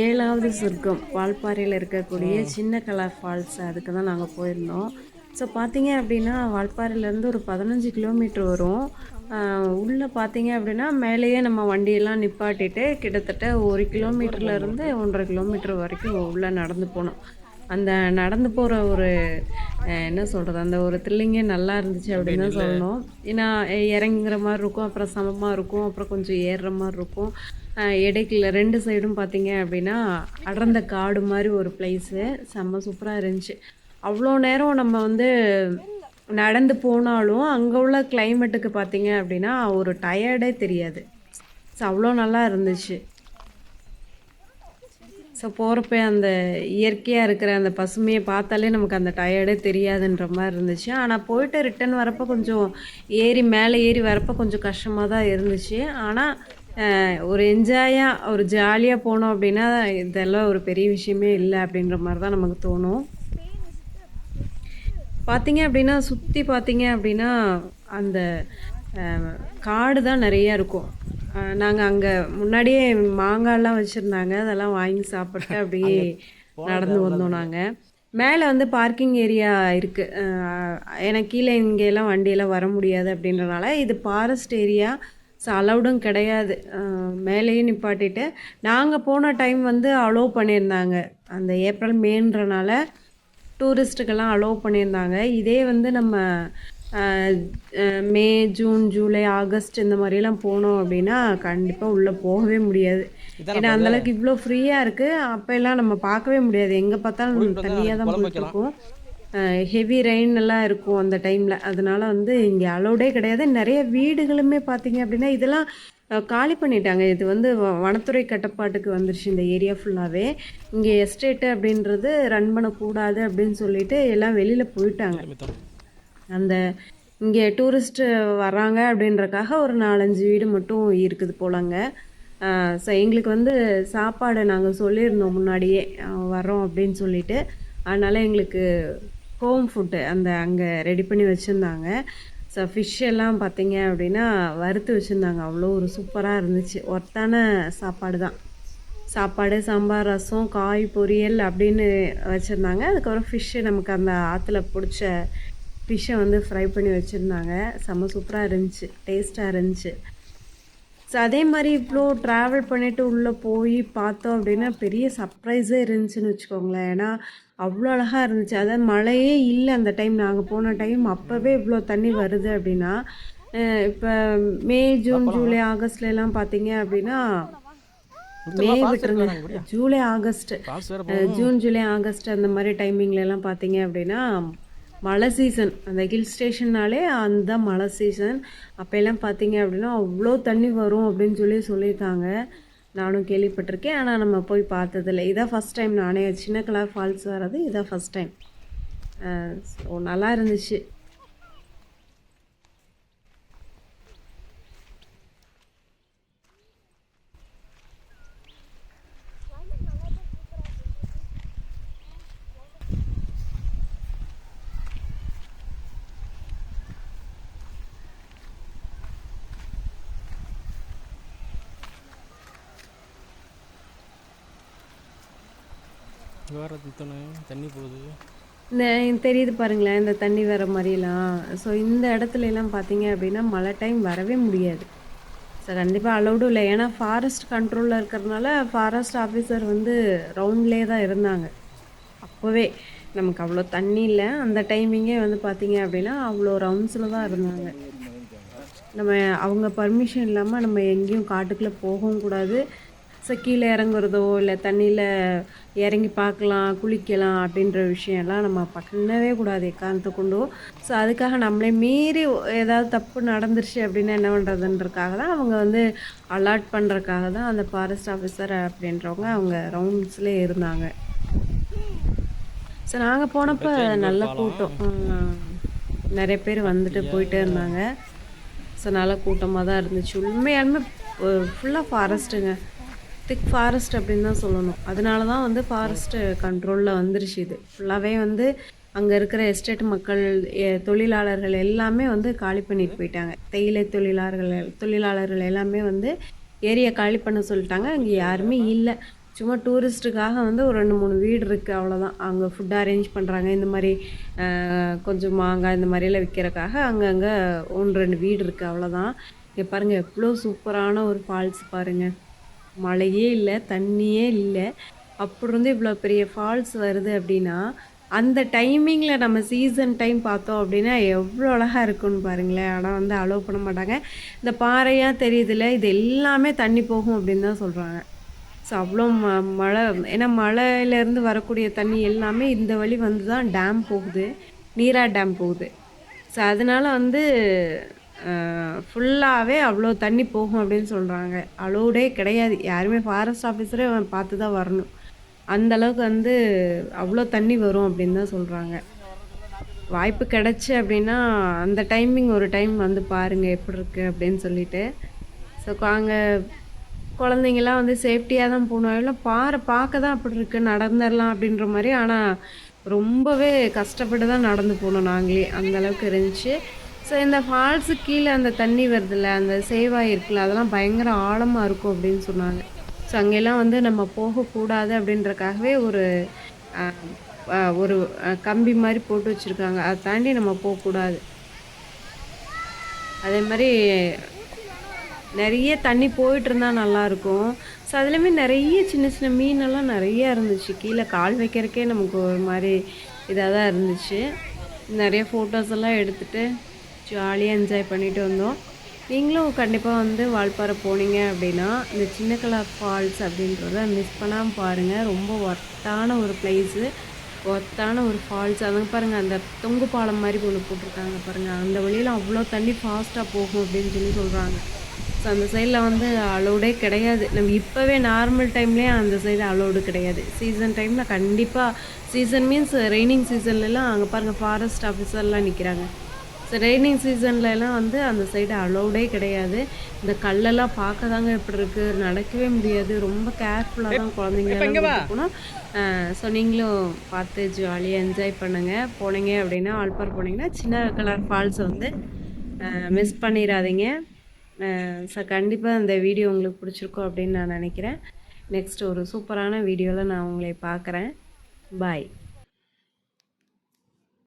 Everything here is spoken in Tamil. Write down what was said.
ஏழாவது சொர்க்கம் வால்பாறையில் இருக்கக்கூடிய சின்ன கலர் ஃபால்ஸ் அதுக்கு தான் நாங்கள் போயிருந்தோம். ஸோ பார்த்தீங்க அப்படின்னா வால்பாறையிலேருந்து ஒரு 15 கிலோமீட்டர் வரும். உள்ளே பார்த்தீங்க அப்படின்னா மேலேயே நம்ம வண்டியெல்லாம் நிப்பாட்டிட்டு கிட்டத்தட்ட 1 கிலோமீட்டர்லேருந்து 1.5 கிலோமீட்டர் வரைக்கும் உள்ளே நடந்து போனோம். அந்த நடந்து போகிற ஒரு என்ன சொல்கிறது, அந்த ஒரு த்ரில்லிங்கே நல்லா இருந்துச்சு அப்படின்னு தான் சொல்லணும். ஏன்னா இறங்குற மாதிரி இருக்கும், அப்புறம் சமமாக இருக்கும், அப்புறம் கொஞ்சம் ஏறுற மாதிரி இருக்கும். இடைக்குள்ள 2 சைடும் பார்த்தீங்க அப்படின்னா அடர்ந்த காடு மாதிரி ஒரு பிளேஸு. செம்ம சூப்பராக இருந்துச்சு. அவ்வளோ நேரம் நம்ம வந்து நடந்து போனாலும் அங்கே உள்ள கிளைமேட்டுக்கு பார்த்தீங்க அப்படின்னா ஒரு டயர்டே தெரியாது. ஸோ அவ்வளோ நல்லா இருந்துச்சு. ஸோ போகிறப்ப அந்த இயற்கையாக இருக்கிற அந்த பசுமையை பார்த்தாலே நமக்கு அந்த டயர்டே தெரியாதுன்ற மாதிரி இருந்துச்சு. ஆனால் போயிட்டு ரிட்டன் வரப்போ கொஞ்சம் மேலே ஏறி வரப்போ கொஞ்சம் கஷ்டமாக தான் இருந்துச்சு. ஆனால் ஒரு என்ஜாயாக ஒரு ஜாலியாக போனோம் அப்படின்னா இதெல்லாம் ஒரு பெரிய விஷயமே இல்லை அப்படின்ற மாதிரி தான் நமக்கு தோணும். பார்த்தீங்க அப்படின்னா சுற்றி பார்த்தீங்க அப்படின்னா அந்த காடு தான் நிறையா இருக்கும். நாங்கள் அங்கே முன்னாடியே மாங்காய்லாம் வச்சுருந்தாங்க, அதெல்லாம் வாங்கி சாப்பிட்டு அப்படியே நடந்து வந்தோம். நாங்கள் மேலே வந்து பார்க்கிங் ஏரியா இருக்குது. ஏன்னா கீழே இங்கெல்லாம் வண்டியெல்லாம் வர முடியாது அப்படின்றனால இது ஃபாரஸ்ட் ஏரியா. ஸோ அலௌடும் கிடையாது. மேலேயே நிப்பாட்டிட்டு நாங்கள் போன டைம் வந்து அலோவ் பண்ணியிருந்தாங்க. அந்த ஏப்ரல் மேன்றனால டூரிஸ்ட்டுக்கெல்லாம் அலோவ் பண்ணியிருந்தாங்க. இதே வந்து நம்ம மே, ஜூன், ஜூலை, ஆகஸ்ட் இந்த மாதிரிலாம் போனோம் அப்படின்னா கண்டிப்பாக உள்ளே போகவே முடியாது. ஏன்னா அந்தளவுக்கு இவ்வளோ ஃப்ரீயாக இருக்குது. அப்போல்லாம் நம்ம பார்க்கவே முடியாது, எங்கே பார்த்தாலும் தண்ணியாக தான் போயிட்டுருக்கும். ஹெவி ரெயின் எல்லாம் இருக்கும் அந்த டைமில். அதனால வந்து இங்கே அலோடே கிடையாது. நிறைய வீடுகளுமே பார்த்தீங்க அப்படின்னா இதெல்லாம் காலி பண்ணிட்டாங்க. இது வந்து வனத்துறை கட்டுப்பாட்டுக்கு வந்துருச்சு இந்த ஏரியா ஃபுல்லாகவே. இங்கே எஸ்டேட்டு அப்படின்றது ரன் பண்ணக்கூடாது அப்படின்னு சொல்லிட்டு எல்லாம் வெளியில் போயிட்டாங்க. அந்த இங்கே டூரிஸ்ட்டு வர்றாங்க அப்படின்றக்காக ஒரு 4-5 வீடு மட்டும் இருக்குது போலங்க. ஸோ எங்களுக்கு வந்து சாப்பாடு நாங்கள் சொல்லியிருந்தோம் முன்னாடியே வரோம் அப்படின்னு சொல்லிட்டு. அதனால் எங்களுக்கு ஹோம் ஃபுட்டு அந்த அங்கே ரெடி பண்ணி வச்சுருந்தாங்க. ஸோ ஃபிஷ் எல்லாம் பார்த்தீங்க அப்படின்னா வறுத்து வச்சுருந்தாங்க. அவ்வளோ ஒரு சூப்பராக இருந்துச்சு. ஒர்த்தான சாப்பாடு தான். சாப்பாடு, சாம்பார், ரசம், காய், பொரியல் அப்படின்னு வச்சுருந்தாங்க. அதுக்கப்புறம் ஃபிஷ்ஷு நமக்கு அந்த ஆற்றுல பிடிச்ச ஃபிஷ்ஷை வந்து ஃப்ரை பண்ணி வச்சுருந்தாங்க. செம்ம சூப்பராக இருந்துச்சு, டேஸ்ட்டாக இருந்துச்சு. ஸோ அதே மாதிரி இவ்வளோ ட்ராவல் பண்ணிவிட்டு உள்ளே போய் பார்த்தோம் அப்படின்னா பெரிய சர்ப்ரைஸே இருந்துச்சுன்னு வச்சுக்கோங்களேன். ஏன்னா அவ்வளோ அழகாக இருந்துச்சு. அதாவது மழையே இல்லை அந்த டைம், நாங்கள் போன டைம். அப்போவே இவ்வளோ தண்ணி வருது அப்படின்னா இப்போ மே, ஜூன், ஜூலை, ஆகஸ்ட்லாம் பார்த்தீங்க அப்படின்னா மே விட்டுருங்க, July, August, June, July, August அந்த மாதிரி டைமிங்லலாம் பார்த்தீங்க அப்படின்னா மழை சீசன். அந்த ஹில் ஸ்டேஷன்னாலே அந்த மழை சீசன். அப்போல்லாம் பார்த்தீங்க அப்படின்னா அவ்வளோ தண்ணி வரும் அப்படின்னு சொல்லியிருக்காங்க. நானும் கேள்விப்பட்டிருக்கேன். ஆனால் நம்ம போய் பார்த்ததில்ல. இதான் ஃபஸ்ட் டைம் நானே சின்ன கலர் ஃபால்ஸ் வர்றது இதான் ஃபஸ்ட் டைம். ஸோ நல்லா இருந்துச்சு. தண்ணி போகுது, இந்த தெரியுது பாருங்களேன், இந்த தண்ணி வர மாதிரிலாம். ஸோ இந்த இடத்துலலாம் பார்த்தீங்க அப்படின்னா மழை டைம் வரவே முடியாது. ஸோ கண்டிப்பாக அலௌடும் இல்லை. ஏன்னா ஃபாரஸ்ட் கண்ட்ரோலில் இருக்கிறதுனால ஃபாரஸ்ட் ஆஃபீஸர் வந்து ரவுண்ட்லேயே தான் இருந்தாங்க. அப்போவே நமக்கு அவ்வளோ தண்ணி இல்லை. அந்த டைமிங்கே வந்து பார்த்தீங்க அப்படின்னா அவ்வளோ ரவுண்ட்ஸில் தான் இருந்தாங்க. நம்ம அவங்க பர்மிஷன் இல்லாமல் நம்ம எங்கேயும் காட்டுக்குள்ளே போகவும் கூடாது. ஸோ கீழே இறங்குறதோ இல்லை தண்ணியில் இறங்கி பார்க்கலாம், குளிக்கலாம் அப்படின்ற விஷயம்லாம் நம்ம பண்ணவே கூடாது எக்காரணத்தை கொண்டோ. ஸோ அதுக்காக நம்மளே மீறி ஏதாவது தப்பு நடந்துருச்சு அப்படின்னா என்ன பண்ணுறதுன்றக்காக தான் அவங்க வந்து அலாட் பண்ணுறக்காக தான் அந்த ஃபாரஸ்ட் ஆஃபீஸர் அப்படின்றவங்க அவங்க ரவுண்ட்ஸ்லேயே இருந்தாங்க. ஸோ நாங்கள் போனப்போ நல்ல கூட்டம், நிறைய பேர் வந்துட்டு போயிட்டே இருந்தாங்க. ஸோ நல்லா கூட்டமாக தான் இருந்துச்சு. உண்மையாலுமே ஃபுல்லாக ஃபாரஸ்ட்டுங்க, திக் ஃபாரஸ்ட் அப்படின்னு தான் சொல்லணும். அதனால தான் வந்து ஃபாரஸ்ட்டு கண்ட்ரோலில் வந்துருச்சு. இது ஃபுல்லாகவே வந்து அங்கே இருக்கிற எஸ்டேட் மக்கள், தொழிலாளர்கள் எல்லாமே வந்து காலி பண்ணிட்டு போயிட்டாங்க. தேயிலை தொழிலாளர்கள் எல்லாமே வந்து ஏரியா காலி பண்ண சொல்லிட்டாங்க. அங்கே யாருமே இல்லை. சும்மா டூரிஸ்ட்டுக்காக வந்து ஒரு 2, 3 வீடு இருக்குது அவ்வளோதான். அங்கே ஃபுட் அரேஞ்ச் பண்ணுறாங்க. இந்த மாதிரி கொஞ்சம் மாங்காய் இந்த மாதிரியெல்லாம் விற்கிறக்காக அங்கங்கே 1, 2 வீடு இருக்குது அவ்வளோதான். இங்கே பாருங்கள் எவ்வளோ சூப்பரான ஒரு ஃபால்ஸ் பாருங்கள். மழையே இல்லை, தண்ணியே இல்லை, அப்படி இருந்து இவ்வளோ பெரிய ஃபால்ஸ் வருது அப்படின்னா அந்த டைமிங்கில் நம்ம சீசன் டைம் பார்த்தோம் அப்படின்னா எவ்வளோ அழகாக இருக்குன்னு பாருங்களேன். ஆனால் வந்து அலோவ் பண்ண மாட்டாங்க. இந்த பாறையாக தெரியுதுல்ல, இது எல்லாமே தண்ணி போகும் அப்படின்னு தான் சொல்கிறாங்க. ஸோ அவ்வளோ மழை, ஏன்னா மழையிலேருந்து வரக்கூடிய தண்ணி எல்லாமே இந்த வழி வந்து தான் டேம் போகுது, நீரா டேம் போகுது. ஸோ அதனால வந்து ஃபுல்லாகவே அவ்வளோ தண்ணி போகும் அப்படின்னு சொல்கிறாங்க. அலோடே கிடையாது, யாருமே ஃபாரஸ்ட் ஆஃபீஸரே பார்த்து தான் வரணும். அந்த அளவுக்கு வந்து அவ்வளோ தண்ணி வரும் அப்படின்னு தான் சொல்கிறாங்க. வாய்ப்பு கிடச்சி அப்படின்னா அந்த டைமிங் ஒரு டைம் வந்து பாருங்கள் எப்படி இருக்குது அப்படின்னு சொல்லிட்டு. ஸோ அங்கே குழந்தைங்களாம் வந்து சேஃப்டியாக தான் போகணும். எல்லாம் பாறை பார்க்க தான் அப்படி இருக்குது, நடந்துடலாம் அப்படின்ற மாதிரி. ஆனால் ரொம்பவே கஷ்டப்பட்டு தான் நடந்து போனோம் நாங்களே, அந்த அளவுக்கு இருந்துச்சு. ஸோ இந்த ஃபால்ஸுக்கு கீழே அந்த தண்ணி வருதுல்ல, அந்த சேவாய் இருக்குல்ல, அதெல்லாம் பயங்கர ஆழமாக இருக்கும் அப்படின்னு சொன்னாங்க. ஸோ அங்கெல்லாம் வந்து நம்ம போகக்கூடாது அப்படின்றக்காகவே ஒரு ஒரு கம்பி மாதிரி போட்டு வச்சுருக்காங்க. அதை தாண்டி நம்ம போகக்கூடாது. அதே மாதிரி நிறைய தண்ணி போயிட்டு இருந்தால் நல்லாயிருக்கும். ஸோ அதுலேயுமே நிறைய சின்ன சின்ன மீனெல்லாம் நிறையா இருந்துச்சு. கீழே கால் வைக்கிறக்கே நமக்கு ஒரு மாதிரி இதாக தான் இருந்துச்சு. நிறைய ஃபோட்டோஸ் எல்லாம் எடுத்துகிட்டு ஜாலியாக என்ஜாய் பண்ணிட்டு வந்தோம். நீங்களும் கண்டிப்பாக வந்து வால்பாறை போனீங்க அப்படின்னா இந்த சின்னக்கலா ஃபால்ஸ் அப்படின்றத மிஸ் பண்ணாமல் பாருங்கள். ரொம்ப ஒர்த்தான ஒரு பிளேஸு, ஒர்த்தான ஒரு ஃபால்ஸ். அங்கே பாருங்கள், அந்த தொங்கு பாலம் மாதிரி ஒன்று போட்டிருக்காங்க பாருங்கள். அந்த வழியில் அவ்வளோ தண்ணி ஃபாஸ்ட்டாக போகும் அப்படின்னு சொல்லி சொல்கிறாங்க. ஸோ அந்த சைடில் வந்து அலோடே கிடையாது. நம்ம இப்போவே நார்மல் டைம்லேயே அந்த சைடு அலோடு கிடையாது. சீசன் டைமில் கண்டிப்பாக, சீசன் மீன்ஸ் ரெய்னிங் சீசன்லலாம் அங்கே பாருங்கள் ஃபாரஸ்ட் ஆஃபீஸர்லாம் நிற்கிறாங்க. ஸோ ரெய்னிங் சீசன்லலாம் வந்து அந்த சைடு அலோடே கிடையாது. இந்த கல்லெல்லாம் பார்க்க தாங்க எப்படி இருக்குது, நடக்கவே முடியாது. ரொம்ப கேர்ஃபுல்லாக தான் குழந்தைங்களெல்லாம் போகணும். ஸோ நீங்களும் பார்த்து ஜாலியாக என்ஜாய் பண்ணுங்கள். போனீங்க அப்படின்னா வால்பாறை போனீங்கன்னா சின்ன கலர் ஃபால்ஸை வந்து மிஸ் பண்ணிடாதீங்க. ஸோ கண்டிப்பாக அந்த வீடியோ உங்களுக்கு பிடிச்சிருக்கும் அப்படின்னு நான் நினைக்கிறேன். நெக்ஸ்ட் ஒரு சூப்பரான வீடியோவில் நான் உங்களை பார்க்குறேன். பாய்.